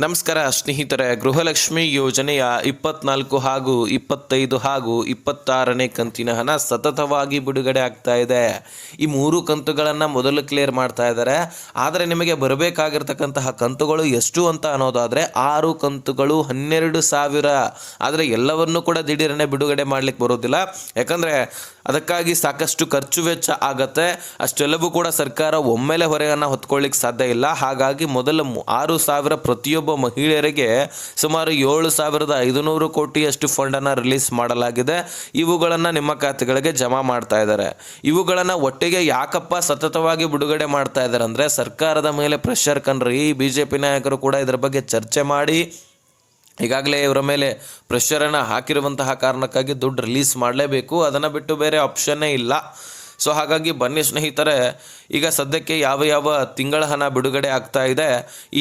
ನಮಸ್ಕಾರ ಸ್ನೇಹಿತರೆ, ಗೃಹಲಕ್ಷ್ಮಿ ಯೋಜನೆಯ 24 ಹಾಗೂ 25 ಹಾಗೂ 26ನೇ ಕಂತಿನ ಹಣ ಸತತವಾಗಿ ಬಿಡುಗಡೆ ಆಗ್ತಾ ಇದೆ. ಈ 3 ಕಂತುಗಳನ್ನು ಮೊದಲು ಕ್ಲಿಯರ್ ಮಾಡ್ತಾ ಇದ್ದಾರೆ. ಆದರೆ ನಿಮಗೆ ಬರಬೇಕಾಗಿರ್ತಕ್ಕಂತಹ ಕಂತುಗಳು ಎಷ್ಟು ಅಂತ ಅನ್ನೋದಾದರೆ 6 ಕಂತುಗಳು 12,000. ಆದರೆ ಎಲ್ಲವನ್ನೂ ಕೂಡ ದಿಢೀರನೆ ಬಿಡುಗಡೆ ಮಾಡಲಿಕ್ಕೆ ಬರೋದಿಲ್ಲ. ಯಾಕಂದರೆ ಅದಕ್ಕಾಗಿ ಸಾಕಷ್ಟು ಖರ್ಚು ವೆಚ್ಚ ಆಗತ್ತೆ. ಅಷ್ಟೆಲ್ಲವೂ ಕೂಡ ಸರ್ಕಾರ ಒಮ್ಮೆಲೆ ಹೊರೆಯನ್ನು ಹೊತ್ಕೊಳ್ಳಿಕ್ಕೆ ಸಾಧ್ಯ ಇಲ್ಲ. ಹಾಗಾಗಿ ಮೊದಲು 6,000 ಪ್ರತಿಯೊಬ್ಬ ಮಹಿಳೆಯರಿಗೆ ಸುಮಾರು 7,500 ಕೋಟಿಯಷ್ಟು ಫಂಡನ್ನು ರಿಲೀಸ್ ಮಾಡಲಾಗಿದೆ. ಇವುಗಳನ್ನು ನಿಮ್ಮ ಖಾತೆಗಳಿಗೆ ಜಮಾ ಮಾಡ್ತಾ ಇದ್ದಾರೆ. ಇವುಗಳನ್ನು ಒಟ್ಟಿಗೆ ಯಾಕಪ್ಪ ಸತತವಾಗಿ ಬಿಡುಗಡೆ ಮಾಡ್ತಾ ಇದ್ದಾರೆ ಅಂದರೆ ಸರ್ಕಾರದ ಮೇಲೆ ಪ್ರೆಷರ್ ಕಣ್ರಿ. BJP ನಾಯಕರು ಕೂಡ ಇದರ ಬಗ್ಗೆ ಚರ್ಚೆ ಮಾಡಿ ಈಗಾಗಲೇ ಇವರ ಮೇಲೆ ಪ್ರೆಷರನ್ನು ಹಾಕಿರುವಂತಹ ಕಾರಣಕ್ಕಾಗಿ ದುಡ್ಡು ರಿಲೀಸ್ ಮಾಡಲೇಬೇಕು. ಅದನ್ನು ಬಿಟ್ಟು ಬೇರೆ ಆಪ್ಷನ್ನೇ ಇಲ್ಲ. ಸೊ ಹಾಗಾಗಿ ಬನ್ನಿ ಸ್ನೇಹಿತರೆ, ಈಗ ಸದ್ಯಕ್ಕೆ ಯಾವ ತಿಂಗಳ ಹಣ ಬಿಡುಗಡೆ ಆಗ್ತಾ ಇದೆ,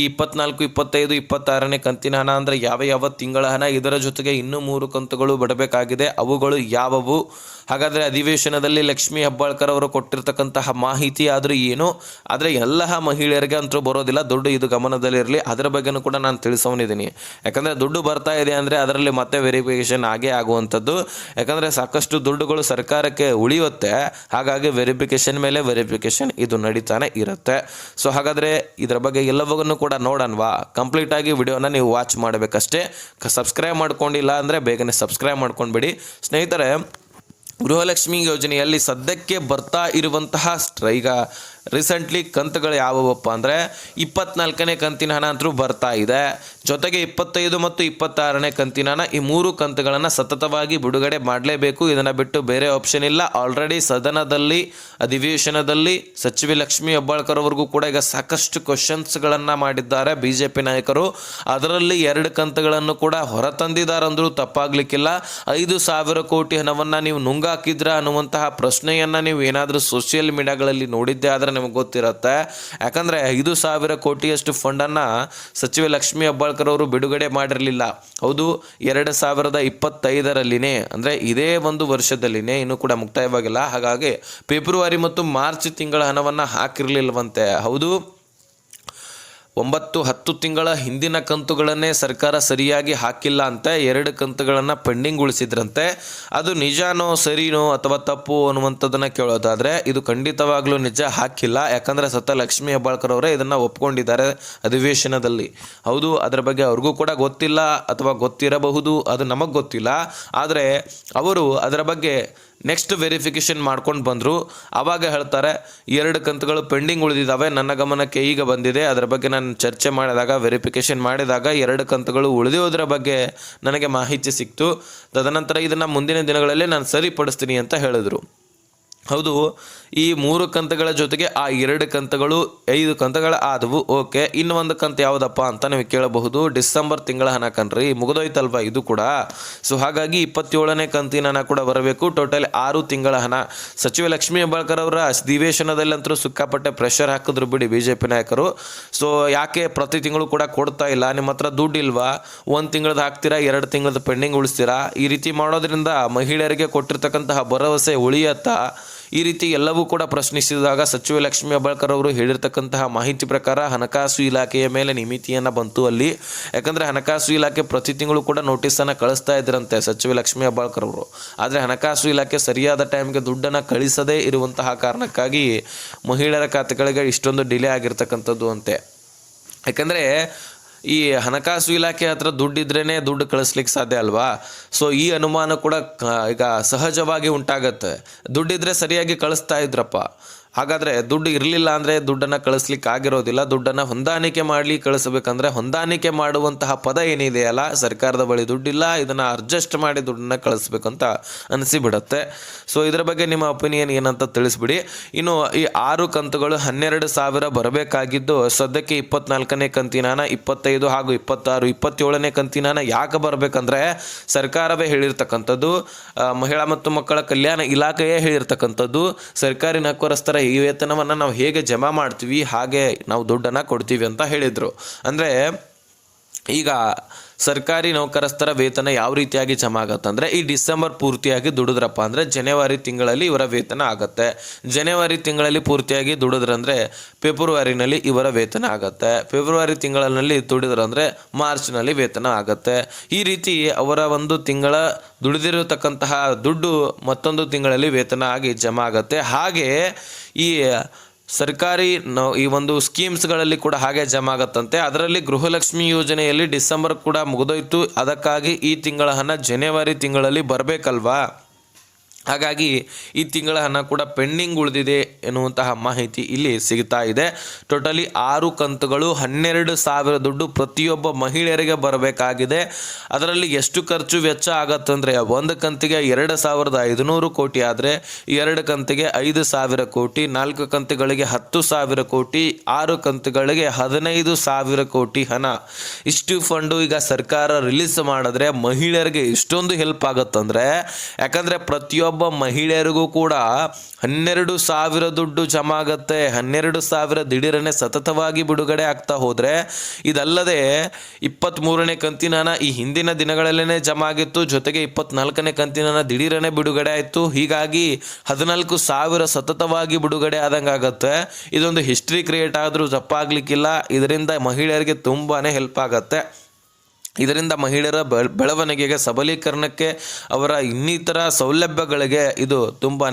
ಈ 24, 25, 26ನೇ ಕಂತಿನ ಹಣ ಅಂದರೆ ಯಾವ ತಿಂಗಳ ಹಣ, ಇದರ ಜೊತೆಗೆ ಇನ್ನೂ 3 ಕಂತುಗಳು ಬಿಡಬೇಕಾಗಿದೆ. ಅವುಗಳು ಯಾವುವು? ಹಾಗಾದರೆ ಅಧಿವೇಶನದಲ್ಲಿ ಲಕ್ಷ್ಮೀ ಹೆಬ್ಬಾಳ್ಕರ್ ಅವರು ಕೊಟ್ಟಿರ್ತಕ್ಕಂತಹ ಮಾಹಿತಿ ಆದರೂ ಏನು? ಆದರೆ ಎಲ್ಲ ಮಹಿಳೆಯರಿಗೆ ಅಂತೂ ಬರೋದಿಲ್ಲ ದುಡ್ಡು, ಇದು ಗಮನದಲ್ಲಿರಲಿ. ಅದರ ಬಗ್ಗೆನೂ ಕೂಡ ನಾನು ತಿಳಿಸೋನಿದ್ದೀನಿ. ಯಾಕಂದರೆ ದುಡ್ಡು ಬರ್ತಾ ಇದೆ ಅಂದರೆ ಅದರಲ್ಲಿ ಮತ್ತೆ ವೆರಿಫಿಕೇಷನ್ ಆಗೇ ಆಗುವಂಥದ್ದು. ಯಾಕಂದರೆ ಸಾಕಷ್ಟು ದುಡ್ಡುಗಳು ಸರ್ಕಾರಕ್ಕೆ ಉಳಿಯುತ್ತೆ. ಹಾಗಾಗಿ ವೆರಿಫಿಕೇಷನ್ ಮೇಲೆ ವೆರಿಫಿಕೇಷನ್ ಇದು ನಡೀತಾನೆ ಇರುತ್ತೆ. ಸೊ ಹಾಗಾದರೆ ಇದರ ಬಗ್ಗೆ ಎಲ್ಲವನ್ನೂ ಕೂಡ ನೋಡೋಣವಾ? ಕಂಪ್ಲೀಟಾಗಿ ವಿಡಿಯೋನ ನೀವು ವಾಚ್ ಮಾಡಬೇಕಷ್ಟೇ. ಸಬ್ಸ್ಕ್ರೈಬ್ ಮಾಡ್ಕೊಂಡಿಲ್ಲ ಅಂದರೆ ಬೇಗನೆ ಸಬ್ಸ್ಕ್ರೈಬ್ ಮಾಡ್ಕೊಂಡ್ಬಿಡಿ ಸ್ನೇಹಿತರೆ. ಗೃಹಲಕ್ಷ್ಮಿ ಯೋಜನೆಯಲ್ಲಿ ಸದ್ಯಕ್ಕೆ ಬರ್ತಾ ಇರುವಂತಹ ಈಗ ರೀಸೆಂಟ್ಲಿ ಕಂತುಗಳು ಯಾವುವಪ್ಪ ಅಂದರೆ 24ನೇ ಕಂತಿನ ಹಣ ಅಂತೂ ಬರ್ತಾ ಇದೆ. ಜೊತೆಗೆ 25 ಮತ್ತು 26ನೇ ಕಂತಿನ ಹಣ, ಈ 3 ಕಂತುಗಳನ್ನು ಸತತವಾಗಿ ಬಿಡುಗಡೆ ಮಾಡಲೇಬೇಕು. ಇದನ್ನು ಬಿಟ್ಟು ಬೇರೆ ಆಪ್ಷನ್ ಇಲ್ಲ. ಆಲ್ರೆಡಿ ಸದನದಲ್ಲಿ ಅಧಿವೇಶನದಲ್ಲಿ ಸಚಿವೆ ಲಕ್ಷ್ಮೀ ಹೆಬ್ಬಾಳ್ಕರ್ ಅವರಿಗೂ ಕೂಡ ಈಗ ಸಾಕಷ್ಟು ಕ್ವಶನ್ಸ್ಗಳನ್ನು ಮಾಡಿದ್ದಾರೆ BJP ನಾಯಕರು. ಅದರಲ್ಲಿ 2 ಕಂತುಗಳನ್ನು ಕೂಡ ಹೊರತಂದಿದ್ದಾರೆ ಅಂದರೂ ತಪ್ಪಾಗಲಿಕ್ಕಿಲ್ಲ. 5,000 ಕೋಟಿ ಹಣವನ್ನು ನೀವು ನುಂಗಾಕಿದ್ರ ಅನ್ನುವಂತಹ ಪ್ರಶ್ನೆಯನ್ನು ನೀವು ಏನಾದರೂ ಸೋಷಿಯಲ್ ಮೀಡಿಯಾಗಳಲ್ಲಿ ನೋಡಿದ್ದೆ ಆದರೆ ನಿಮಗೆ ಗೊತ್ತಿರುತ್ತೆ. ಯಾಕಂದರೆ 5,000 ಕೋಟಿಯಷ್ಟು ಫಂಡನ್ನು ಸಚಿವೆ ಲಕ್ಷ್ಮೀ ಹೆಬ್ಬಾಳ್ಕರ್ ಅವರು ಬಿಡುಗಡೆ ಮಾಡಿರಲಿಲ್ಲ. ಹೌದು, 2025ರಲ್ಲಿನೇ ಅಂದರೆ ಇದೇ ಒಂದು ವರ್ಷದಲ್ಲಿನೇ, ಇನ್ನೂ ಕೂಡ ಮುಕ್ತಾಯವಾಗಿಲ್ಲ. ಹಾಗಾಗಿ ಫೆಬ್ರವರಿ ಮತ್ತು ಮಾರ್ಚ್ ತಿಂಗಳ ಹಣವನ್ನು ಹಾಕಿರಲಿಲ್ಲವಂತೆ. ಹೌದು, 9-10 ತಿಂಗಳ ಹಿಂದಿನ ಕಂತುಗಳನ್ನೇ ಸರ್ಕಾರ ಸರಿಯಾಗಿ ಹಾಕಿಲ್ಲ ಅಂತ 2 ಕಂತುಗಳನ್ನು ಪೆಂಡಿಂಗ್ ಉಳಿಸಿದ್ರಂತೆ. ಅದು ನಿಜಾನೋ ಸರಿನೋ ಅಥವಾ ತಪ್ಪು ಅನ್ನುವಂಥದ್ದನ್ನು ಕೇಳೋದಾದರೆ ಇದು ಖಂಡಿತವಾಗ್ಲೂ ನಿಜ, ಹಾಕಿಲ್ಲ. ಯಾಕಂದರೆ ಲಕ್ಷ್ಮೀ ಹೆಬ್ಬಾಳ್ಕರ್ ಅವರೇ ಇದನ್ನು ಒಪ್ಕೊಂಡಿದ್ದಾರೆ ಅಧಿವೇಶನದಲ್ಲಿ. ಹೌದು, ಅದರ ಬಗ್ಗೆ ಅವ್ರಿಗೂ ಕೂಡ ಗೊತ್ತಿಲ್ಲ ಅಥವಾ ಗೊತ್ತಿರಬಹುದು, ಅದು ನಮಗೆ ಗೊತ್ತಿಲ್ಲ. ಆದರೆ ಅವರು ಅದರ ಬಗ್ಗೆ ನೆಕ್ಸ್ಟ್ ವೆರಿಫಿಕೇಷನ್ ಮಾಡ್ಕೊಂಡು ಬಂದರು. ಆವಾಗ ಹೇಳ್ತಾರೆ 2 ಕಂತುಗಳು ಪೆಂಡಿಂಗ್ ಉಳಿದಿದ್ದಾವೆ, ನನ್ನ ಗಮನಕ್ಕೆ ಈಗ ಬಂದಿದೆ. ಅದರ ಬಗ್ಗೆ ನಾನು ಚರ್ಚೆ ಮಾಡಿದಾಗ, ವೆರಿಫಿಕೇಷನ್ ಮಾಡಿದಾಗ 2 ಕಂತುಗಳು ಉಳಿದಿರೋದ್ರ ಬಗ್ಗೆ ನನಗೆ ಮಾಹಿತಿ ಸಿಕ್ತು. ತದನಂತರ ಇದನ್ನು ಮುಂದಿನ ದಿನಗಳಲ್ಲಿ ನಾನು ಸರಿಪಡಿಸ್ತೀನಿ ಅಂತ ಹೇಳಿದರು. ಹೌದು, ಈ 3 ಕಂತುಗಳ ಜೊತೆಗೆ ಆ 2 ಕಂತುಗಳು 5 ಕಂತುಗಳು ಆದವು. ಓಕೆ, ಇನ್ನು ಒಂದು ಕಂತು ಯಾವುದಪ್ಪ ಅಂತ ನೀವು ಕೇಳಬಹುದು. ಡಿಸೆಂಬರ್ ತಿಂಗಳ ಹಣ ಕಣ್ರಿ, ಮುಗಿದೋಯ್ತಲ್ವ ಇದು ಕೂಡ. ಸೊ ಹಾಗಾಗಿ 27ನೇ ಕಂತಿನ ಹಣ ಕೂಡ ಬರಬೇಕು. ಟೋಟಲ್ 6 ತಿಂಗಳ ಹಣ. ಸಚಿವೆ ಲಕ್ಷ್ಮೀ ಹೆಬ್ಬಾಳ್ಕರ್ ಅವರ ಅಧಿವೇಶನದಲ್ಲಂತರೂ ಸಿಕ್ಕಾಪಟ್ಟೆ ಪ್ರೆಷರ್ ಹಾಕಿದ್ರು ಬಿಡಿ BJP ನಾಯಕರು. ಸೊ ಯಾಕೆ ಪ್ರತಿ ತಿಂಗಳು ಕೂಡ ಕೊಡ್ತಾ ಇಲ್ಲ, ನಿಮ್ಮ ಹತ್ರ ದುಡ್ಡು ಇಲ್ವಾ, 1 ತಿಂಗಳದ್ದು ಹಾಕ್ತೀರಾ, 2 ತಿಂಗಳದ್ದು ಪೆಂಡಿಂಗ್ ಉಳಿಸ್ತೀರಾ? ಈ ರೀತಿ ಮಾಡೋದ್ರಿಂದ ಮಹಿಳೆಯರಿಗೆ ಕೊಟ್ಟಿರ್ತಕ್ಕಂತಹ ಭರವಸೆ ಉಳಿಯತ್ತಾ? ಈ ರೀತಿ ಎಲ್ಲವೂ ಕೂಡ ಪ್ರಶ್ನಿಸಿದಾಗ ಸಚಿವೆ ಲಕ್ಷ್ಮೀ ಹೆಬ್ಬಾಳ್ಕರ್ ಅವರು ಹೇಳಿರ್ತಕ್ಕಂತಹ ಮಾಹಿತಿ ಪ್ರಕಾರ ಹಣಕಾಸು ಇಲಾಖೆಯ ಮೇಲೆ ಮಿತಿಯನ್ನು ಬಂತು ಅಲ್ಲಿ. ಯಾಕಂದರೆ ಹಣಕಾಸು ಇಲಾಖೆ ಪ್ರತಿ ತಿಂಗಳು ಕೂಡ ನೋಟಿಸನ್ನು ಕಳಿಸ್ತಾ ಇದ್ರಂತೆ ಸಚಿವೆ ಲಕ್ಷ್ಮೀ ಹೆಬ್ಬಾಳ್ಕರ್ ಅವರು. ಆದರೆ ಹಣಕಾಸು ಇಲಾಖೆ ಸರಿಯಾದ ಟೈಮ್ಗೆ ದುಡ್ಡನ್ನು ಕಳಿಸದೇ ಇರುವಂತಹ ಕಾರಣಕ್ಕಾಗಿ ಮಹಿಳೆಯರ ಖಾತೆಗಳಿಗೆ ಇಷ್ಟೊಂದು ಡಿಲೇ ಆಗಿರ್ತಕ್ಕಂಥದ್ದು ಅಂತೆ. ಯಾಕಂದರೆ ಈ ಹಣಕಾಸು ಇಲಾಖೆ ಹತ್ರ ದುಡ್ಡಿದ್ರೇ ದುಡ್ಡು ಕಳಿಸ್ಲಿಕ್ಕೆ ಸಾಧ್ಯ ಅಲ್ವಾ? ಸೊ ಈ ಅನುಮಾನ ಕೂಡ ಈಗ ಸಹಜವಾಗಿ ಉಂಟಾಗತ್ತೆ. ದುಡ್ಡಿದ್ರೆ ಸರಿಯಾಗಿ ಕಳಿಸ್ತಾ ಇದ್ರಪ್ಪ. ಹಾಗಾದರೆ ದುಡ್ಡು ಇರಲಿಲ್ಲ ಅಂದರೆ ದುಡ್ಡನ್ನು ಕಳಿಸ್ಲಿಕ್ಕೆ ಆಗಿರೋದಿಲ್ಲ. ದುಡ್ಡನ್ನು ಹೊಂದಾಣಿಕೆ ಮಾಡಲಿ ಕಳಿಸ್ಬೇಕಂದ್ರೆ ಹೊಂದಾಣಿಕೆ ಮಾಡುವಂತಹ ಪದ ಏನಿದೆಯಲ್ಲ, ಸರ್ಕಾರದ ಬಳಿ ದುಡ್ಡಿಲ್ಲ, ಇದನ್ನು ಅಡ್ಜಸ್ಟ್ ಮಾಡಿ ದುಡ್ಡನ್ನು ಕಳಿಸ್ಬೇಕಂತ ಅನಿಸಿಬಿಡುತ್ತೆ. ಸೊ ಇದರ ಬಗ್ಗೆ ನಿಮ್ಮ ಒಪಿನಿಯನ್ ಏನಂತ ತಿಳಿಸ್ಬಿಡಿ. ಇನ್ನು ಈ 6 ಕಂತುಗಳು 12,000 ಬರಬೇಕಾಗಿದ್ದು ಸದ್ಯಕ್ಕೆ 24ನೇ ಕಂತಿನ ಹಣ, 25 ಹಾಗೂ 26, 27ನೇ ಕಂತಿನ ಹಣ ಯಾಕೆ ಬರಬೇಕಂದ್ರೆ ಸರ್ಕಾರವೇ ಹೇಳಿರ್ತಕ್ಕಂಥದ್ದು, ಮಹಿಳಾ ಮತ್ತು ಮಕ್ಕಳ ಕಲ್ಯಾಣ ಇಲಾಖೆಯೇ ಹೇಳಿರ್ತಕ್ಕಂಥದ್ದು, ಸರ್ಕಾರಿ ನೌಕರಸ್ಥರ ಈ ವೇತನವನ್ನು ನಾವು ಹೇಗೆ ಜಮಾ ಮಾಡ್ತೀವಿ ಹಾಗೆ ನಾವು ದುಡ್ಡನ್ನು ಕೊಡ್ತೀವಿ ಅಂತ ಹೇಳಿದರು. ಅಂದರೆ ಈಗ ಸರ್ಕಾರಿ ನೌಕರಸ್ಥರ ವೇತನ ಯಾವ ರೀತಿಯಾಗಿ ಜಮಾ ಆಗುತ್ತೆ ಅಂದರೆ ಈ ಡಿಸೆಂಬರ್ ಪೂರ್ತಿಯಾಗಿ ದುಡಿದ್ರಪ್ಪ ಅಂದರೆ ಜನವರಿ ತಿಂಗಳಲ್ಲಿ ಇವರ ವೇತನ ಆಗುತ್ತೆ. ಜನವರಿ ತಿಂಗಳಲ್ಲಿ ಪೂರ್ತಿಯಾಗಿ ದುಡಿದ್ರಂದರೆ ಫೆಬ್ರವರಿನಲ್ಲಿ ಇವರ ವೇತನ ಆಗುತ್ತೆ. ಫೆಬ್ರವರಿ ತಿಂಗಳಲ್ಲಿ ದುಡಿದ್ರಂದರೆ ಮಾರ್ಚ್ನಲ್ಲಿ ವೇತನ ಆಗುತ್ತೆ. ಈ ರೀತಿ ಅವರ ಒಂದು ತಿಂಗಳ ದುಡಿದಿರತಕ್ಕಂತಹ ದುಡ್ಡು ಮತ್ತೊಂದು ತಿಂಗಳಲ್ಲಿ ವೇತನ ಆಗಿ ಜಮಾ ಆಗುತ್ತೆ. ಹಾಗೆ ಈ ಸರ್ಕಾರಿ ಈ ಒಂದು ಸ್ಕೀಮ್ಸ್ಗಳಲ್ಲಿ ಕೂಡ ಹಾಗೆ ಜಮಾ ಆಗತ್ತಂತೆ. ಅದರಲ್ಲಿ ಗೃಹಲಕ್ಷ್ಮಿ ಯೋಜನೆಯಲ್ಲಿ ಡಿಸೆಂಬರ್ ಕೂಡ ಮುಗಿದೋಯ್ತು. ಅದಕ್ಕಾಗಿ ಈ ತಿಂಗಳ ಹಣ ಜನವರಿ ತಿಂಗಳಲ್ಲಿ ಬರಬೇಕಲ್ವಾ, ಹಾಗಾಗಿ ಈ ತಿಂಗಳ ಹಣ ಕೂಡ ಪೆಂಡಿಂಗ್ ಉಳಿದಿದೆ ಎನ್ನುವಂತಹ ಮಾಹಿತಿ ಇಲ್ಲಿ ಸಿಗ್ತಾ ಇದೆ. ಟೋಟಲಿ 6 ಕಂತುಗಳು 12,000 ದುಡ್ಡು ಪ್ರತಿಯೊಬ್ಬ ಮಹಿಳೆಯರಿಗೆ ಬರಬೇಕಾಗಿದೆ. ಅದರಲ್ಲಿ ಎಷ್ಟು ಖರ್ಚು ವೆಚ್ಚ ಆಗತ್ತಂದರೆ ಒಂದು ಕಂತಿಗೆ 2,500 ಕೋಟಿ ಆದರೆ 2 ಕಂತಿಗೆ 5,000 ಕೋಟಿ, 4 ಕಂತುಗಳಿಗೆ 10,000 ಕೋಟಿ, 6 ಕಂತುಗಳಿಗೆ 15,000 ಕೋಟಿ ಹಣ. ಇಷ್ಟು ಫಂಡು ಈಗ ಸರ್ಕಾರ ರಿಲೀಸ್ ಮಾಡಿದ್ರೆ ಮಹಿಳೆಯರಿಗೆ ಇಷ್ಟೊಂದು ಹೆಲ್ಪ್ ಆಗುತ್ತಂದರೆ, ಯಾಕಂದರೆ ಪ್ರತಿಯೊಬ್ಬ ಮಹಿಳೆಯರಿಗೂ ಕೂಡ 12,000 ದುಡ್ಡು ಜಮಾ ಆಗುತ್ತೆ. 12,000 ದಿಢೀರನೆ ಸತತವಾಗಿ ಬಿಡುಗಡೆ ಆಗ್ತಾ ಹೋದರೆ, ಇದಲ್ಲದೆ 23ನೇ ಕಂತಿನ ಹಣ ಈ ಹಿಂದಿನ ದಿನಗಳಲ್ಲೇ ಜಮಾ ಆಗಿತ್ತು, ಜೊತೆಗೆ 24ನೇ ಕಂತಿನ ಹಣ ದಿಢೀರನೆ ಬಿಡುಗಡೆ ಆಯಿತು. ಹೀಗಾಗಿ 14,000 ಸತತವಾಗಿ ಬಿಡುಗಡೆ ಆದಂಗೆ ಆಗುತ್ತೆ. ಇದೊಂದು ಹಿಸ್ಟ್ರಿ ಕ್ರಿಯೇಟ್ ಆದರೂ ತಪ್ಪಾಗಲಿಕ್ಕಿಲ್ಲ. ಇದರಿಂದ ಮಹಿಳೆಯರಿಗೆ ತುಂಬಾ ಹೆಲ್ಪ್ ಆಗುತ್ತೆ. ಇದರಿಂದ ಮಹಿಳೆಯರ ಬೆಳವಣಿಗೆಗೆ, ಸಬಲೀಕರಣಕ್ಕೆ, ಅವರ ಇನ್ನಿತರ ಸೌಲಭ್ಯಗಳಿಗೆ ಇದು ತುಂಬಾ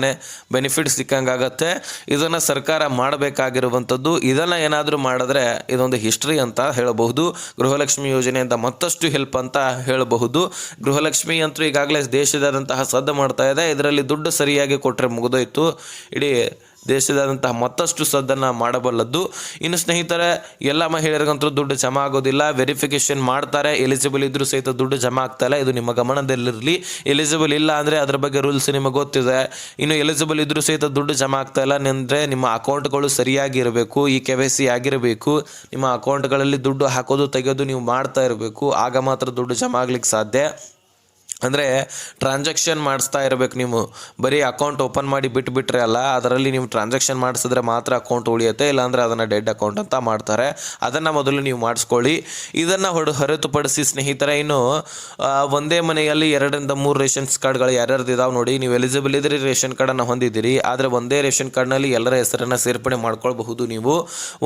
ಬೆನಿಫಿಟ್ ಸಿಕ್ಕಂಗಾಗತ್ತೆ. ಇದನ್ನು ಸರ್ಕಾರ ಮಾಡಬೇಕಾಗಿರುವಂಥದ್ದು. ಇದನ್ನು ಏನಾದರೂ ಮಾಡಿದ್ರೆ ಇದೊಂದು ಹಿಸ್ಟ್ರಿ ಅಂತ ಹೇಳಬಹುದು. ಗೃಹಲಕ್ಷ್ಮಿ ಯೋಜನೆಯಿಂದ ಮತ್ತಷ್ಟು ಹೆಲ್ಪ್ ಅಂತ ಹೇಳಬಹುದು. ಗೃಹಲಕ್ಷ್ಮಿ ಅಂತೂ ಈಗಾಗಲೇ ದೇಶದಾದಂತಹ ಸದ್ದು ಮಾಡ್ತಾ ಇದೆ. ಇದರಲ್ಲಿ ದುಡ್ಡು ಸರಿಯಾಗಿ ಕೊಟ್ಟರೆ ಮುಗಿದೋಯ್ತು, ಇಡೀ ದೇಶದಾದಂತಹ ಮತ್ತಷ್ಟು ಸದ್ದನ್ನು ಮಾಡಬಲ್ಲದ್ದು. ಇನ್ನು ಸ್ನೇಹಿತರೆ, ಎಲ್ಲ ಮಹಿಳೆಯರಿಗಂತೂ ದುಡ್ಡು ಜಮಾ ಆಗೋದಿಲ್ಲ. ವೆರಿಫಿಕೇಷನ್ ಮಾಡ್ತಾರೆ, ಎಲಿಜಿಬಲ್ ಇದ್ರೂ ಸಹಿತ ದುಡ್ಡು ಜಮಾ ಆಗ್ತಾಯಿಲ್ಲ. ಇದು ನಿಮ್ಮ ಗಮನದಲ್ಲಿರಲಿ. ಎಲಿಜಿಬಲ್ ಇಲ್ಲ ಅಂದರೆ ಅದರ ಬಗ್ಗೆ ರೂಲ್ಸ್ ನಿಮಗೆ ಗೊತ್ತಿದೆ. ಇನ್ನು ಎಲಿಜಿಬಲ್ ಇದ್ರೂ ಸಹಿತ ದುಡ್ಡು ಜಮಾ ಆಗ್ತಾಯಿಲ್ಲ ಅಂದರೆ ನಿಮ್ಮ ಅಕೌಂಟ್ಗಳು ಸರಿಯಾಗಿರಬೇಕು, ಈ KYC ಆಗಿರಬೇಕು. ನಿಮ್ಮ ಅಕೌಂಟ್ಗಳಲ್ಲಿ ದುಡ್ಡು ಹಾಕೋದು ತೆಗೆಯೋದು ನೀವು ಮಾಡ್ತಾ ಇರಬೇಕು. ಆಗ ಮಾತ್ರ ದುಡ್ಡು ಜಮಾ ಆಗ್ಲಿಕ್ಕೆ ಸಾಧ್ಯ. ಅಂದರೆ ಟ್ರಾನ್ಸಾಕ್ಷನ್ ಮಾಡಿಸ್ತಾ ಇರಬೇಕು. ನೀವು ಬರೀ ಅಕೌಂಟ್ ಓಪನ್ ಮಾಡಿ ಬಿಟ್ಟುಬಿಟ್ರೆ ಅಲ್ಲ, ಅದರಲ್ಲಿ ನೀವು ಟ್ರಾನ್ಸಾಕ್ಷನ್ ಮಾಡಿಸಿದ್ರೆ ಮಾತ್ರ ಅಕೌಂಟ್ ಉಳಿಯುತ್ತೆ, ಇಲ್ಲಾಂದರೆ ಅದನ್ನು ಡೆಡ್ ಅಕೌಂಟ್ ಅಂತ ಮಾಡ್ತಾರೆ. ಅದನ್ನು ಮೊದಲು ನೀವು ಮಾಡಿಸ್ಕೊಳ್ಳಿ. ಇದನ್ನು ಹೊರತುಪಡಿಸಿ ಸ್ನೇಹಿತರೆ, ಇನ್ನು ಒಂದೇ ಮನೆಯಲ್ಲಿ 2 ರಿಂದ 3 ರೇಷನ್ಸ್ ಕಾರ್ಡ್ಗಳು ಯಾರ್ಯಾರ್ದು ಇದಾವೆ ನೋಡಿ. ನೀವು ಎಲಿಜಿಬಲ್ ಇದ್ದರೆ ರೇಷನ್ ಕಾರ್ಡನ್ನು ಹೊಂದಿದ್ದೀರಿ, ಆದರೆ ಒಂದೇ ರೇಷನ್ ಕಾರ್ಡ್ನಲ್ಲಿ ಎಲ್ಲರ ಹೆಸರನ್ನು ಸೇರ್ಪಡೆ ಮಾಡ್ಕೊಳ್ಬಹುದು. ನೀವು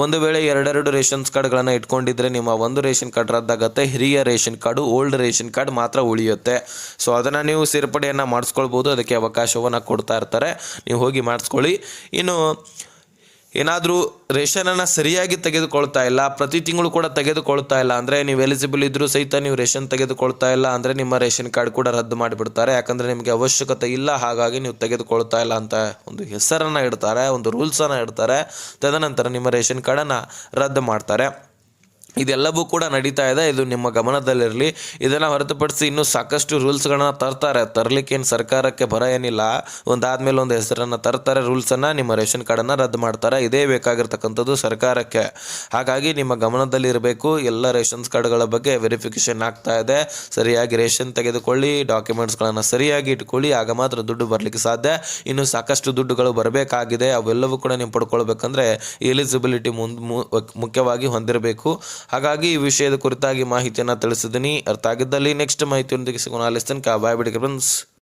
ಒಂದು ವೇಳೆ 2 ರೇಷನ್ಸ್ ಕಾರ್ಡ್ಗಳನ್ನು ಇಟ್ಕೊಂಡಿದ್ರೆ ನಿಮ್ಮ ಒಂದು ರೇಷನ್ ಕಾರ್ಡ್ ರದ್ದಾಗುತ್ತೆ. ಹಿರಿಯ ration card, old ration card ಮಾತ್ರ ಉಳಿಯುತ್ತೆ. ಸೊ ಅದನ್ನು ನೀವು ಸೇರ್ಪಡೆಯನ್ನು ಮಾಡಿಸ್ಕೊಳ್ಬೋದು. ಅದಕ್ಕೆ ಅವಕಾಶವನ್ನು ಕೊಡ್ತಾ ಇರ್ತಾರೆ, ನೀವು ಹೋಗಿ ಮಾಡಿಸ್ಕೊಳ್ಳಿ. ಇನ್ನು ಏನಾದರೂ ರೇಷನನ್ನು ಸರಿಯಾಗಿ ತೆಗೆದುಕೊಳ್ತಾ ಇಲ್ಲ, ಪ್ರತಿ ತಿಂಗಳು ಕೂಡ ತೆಗೆದುಕೊಳ್ತಾ ಇಲ್ಲ ಅಂದರೆ, ನೀವು ಎಲಿಜಿಬಲ್ ಇದ್ದರೂ ಸಹಿತ ನೀವು ರೇಷನ್ ತೆಗೆದುಕೊಳ್ತಾ ಇಲ್ಲ ಅಂದರೆ ನಿಮ್ಮ ರೇಷನ್ ಕಾರ್ಡ್ ಕೂಡ ರದ್ದು ಮಾಡಿಬಿಡ್ತಾರೆ. ಯಾಕಂದರೆ ನಿಮಗೆ ಅವಶ್ಯಕತೆ ಇಲ್ಲ, ಹಾಗಾಗಿ ನೀವು ತೆಗೆದುಕೊಳ್ತಾ ಇಲ್ಲ ಅಂತ ಒಂದು ಹೆಸರನ್ನು ಇಡ್ತಾರೆ, ಒಂದು ರೂಲ್ಸನ್ನು ಇಡ್ತಾರೆ. ತದನಂತರ ನಿಮ್ಮ ರೇಷನ್ ಕಾರ್ಡನ್ನು ರದ್ದು ಮಾಡ್ತಾರೆ. ಇದೆಲ್ಲವೂ ಕೂಡ ನಡೀತಾ ಇದೆ. ಇದು ನಿಮ್ಮ ಗಮನದಲ್ಲಿರಲಿ. ಇದನ್ನು ಹೊರತುಪಡಿಸಿ ಇನ್ನೂ ಸಾಕಷ್ಟು ರೂಲ್ಸ್ಗಳನ್ನ ತರಲಿಕ್ಕೇನು ಸರ್ಕಾರಕ್ಕೆ ಭರ ಏನಿಲ್ಲ. ಒಂದಾದ್ಮೇಲೆ ಒಂದು ಹೆಸರನ್ನು ತರ್ತಾರೆ, ರೂಲ್ಸನ್ನು, ನಿಮ್ಮ ರೇಷನ್ ಕಾರ್ಡನ್ನು ರದ್ದು ಮಾಡ್ತಾರೆ. ಇದೇ ಬೇಕಾಗಿರ್ತಕ್ಕಂಥದ್ದು ಸರ್ಕಾರಕ್ಕೆ. ಹಾಗಾಗಿ ನಿಮ್ಮ ಗಮನದಲ್ಲಿ ಇರಬೇಕು. ಎಲ್ಲ ರೇಷನ್ಸ್ ಕಾರ್ಡ್ಗಳ ಬಗ್ಗೆ ವೆರಿಫಿಕೇಷನ್ ಆಗ್ತಾ ಇದೆ. ಸರಿಯಾಗಿ ರೇಷನ್ ತೆಗೆದುಕೊಳ್ಳಿ, ಡಾಕ್ಯುಮೆಂಟ್ಸ್ಗಳನ್ನು ಸರಿಯಾಗಿ ಇಟ್ಕೊಳ್ಳಿ, ಆಗ ಮಾತ್ರ ದುಡ್ಡು ಬರಲಿಕ್ಕೆ ಸಾಧ್ಯ. ಇನ್ನು ಸಾಕಷ್ಟು ದುಡ್ಡುಗಳು ಬರಬೇಕಾಗಿದೆ. ಅವೆಲ್ಲವೂ ಕೂಡ ನೀವು ಪಡ್ಕೊಳ್ಬೇಕಂದ್ರೆ ಎಲಿಜಿಬಿಲಿಟಿ ಮುಖ್ಯವಾಗಿ ಹೊಂದಿರಬೇಕು. ಹಾಗಾಗಿ ಈ ವಿಷಯದ ಕುರಿತಾಗಿ ಮಾಹಿತಿಯನ್ನು ತಿಳಿಸಿದ್ದೀನಿ. ಅರ್ಥ ಆಗಿದ್ದಲ್ಲಿ ನೆಕ್ಸ್ಟ್ ಮಾಹಿತಿಯೊಂದಿಗೆ ಸಿಗೋಣ. ಲಿಸನ್ ಬಾಯ್ ಬಿಡಿ ಫ್ರೆಂಡ್ಸ್.